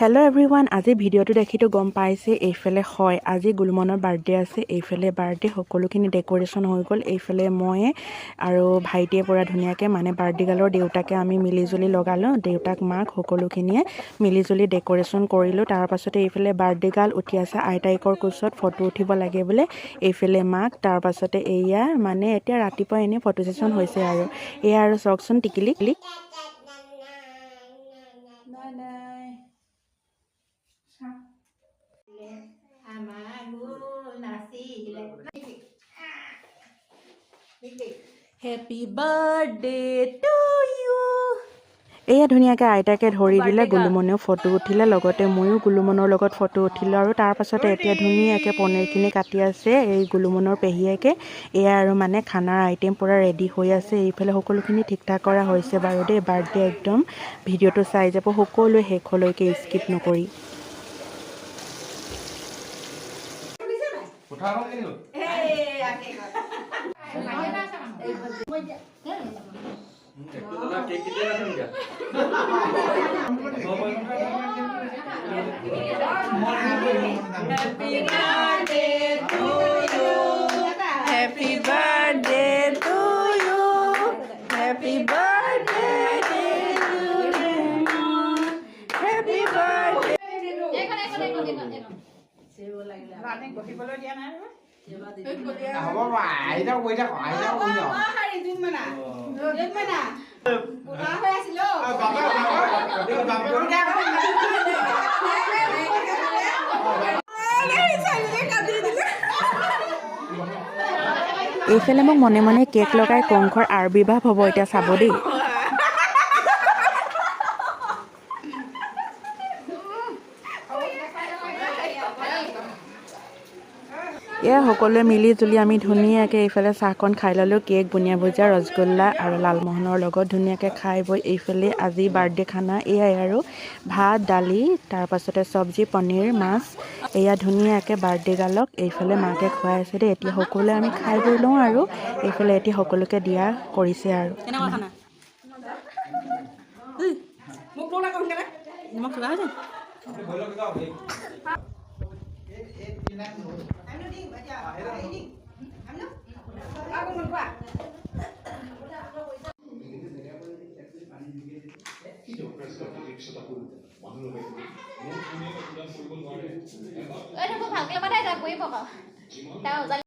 Hello' everyone, আজি ভিডিঅ'টো দেখিতো গম পাইছে এইফালে হয় আজি গুলমনৰ বাৰ্থডে আছে। এইফালে বাৰ্থডে সকলোখিনি ডেক'ৰেশ্যন হৈ গ'ল। এইফালে মই আৰু ভাইটিয়ে পৰা ধুনীয়াকৈ মানে বাৰ্থডে গাৰ্লৰ দেউতাকে আমি মিলিজুলি লগালোঁ। দেউতাক মাক সকলোখিনিয়ে মিলিজুলি ডেক'ৰেশ্যন কৰিলোঁ। তাৰপাছতে এইফালে বাৰ্থডে গাৰ্ল উঠি আছে আইতাইকৰ কোচত ফটো উঠিব লাগে বোলে। এইফালে মাক তাৰপাছতে এয়া মানে এতিয়া ৰাতিপুৱা এনেই ফটো ছেশ্যন হৈছে আৰু এয়া আৰু চাওকচোন টিকিলি Happy birthday to you. এয়া ধুনীয়াকৈ আইতাকে ধৰি দিলে। গুলুমনেও ফটো উঠিলে, লগতে ময়ো গুলুমনৰ লগত ফটো উঠিলোঁ। আৰু তাৰপাছতে এতিয়া ধুনীয়াকৈ পনীৰখিনি কাটি আছে এই গুলুমনৰ পেহীয়েকে। এয়া আৰু মানে খানাৰ আইটেম পূৰা ৰেডি হৈ আছে। এইফালে সকলোখিনি ঠিক ঠাক কৰা হৈছে বাৰু দেই। বাৰ্থডে একদম ভিডিঅ'টো চাই যাব সকলোৱে শেষলৈকে স্কিপ নকৰি। Happy birthday to you. Happy birthday to you. Happy birthday. এইফালে মোক মনে মনে কেক লগাই কংসৰ আবিৰ্ভাৱ হ'ব এতিয়া চাব দেই। এয়া সকলোৱে মিলি জুলি আমি ধুনীয়াকৈ এইফালে চাহকণ খাই ল'লোঁ। কেক, বুনিয়া ভুজিয়া, ৰসগোল্লা আৰু লালমোহনৰ লগত ধুনীয়াকৈ খাই বৈ এইফালে আজি বাৰ্থডে খানা এয়াই আৰু ভাত, দালি, তাৰপাছতে চব্জি, পনীৰ, মাছ। এয়া ধুনীয়াকৈ বাৰ্থডে গাৰ্লক এইফালে মাকে খুৱাই আছে দেই। এতিয়া সকলোৱে আমি খাই বৈ লওঁ আৰু এইফালে এতিয়া সকলোকে দিয়া কৰিছে আৰু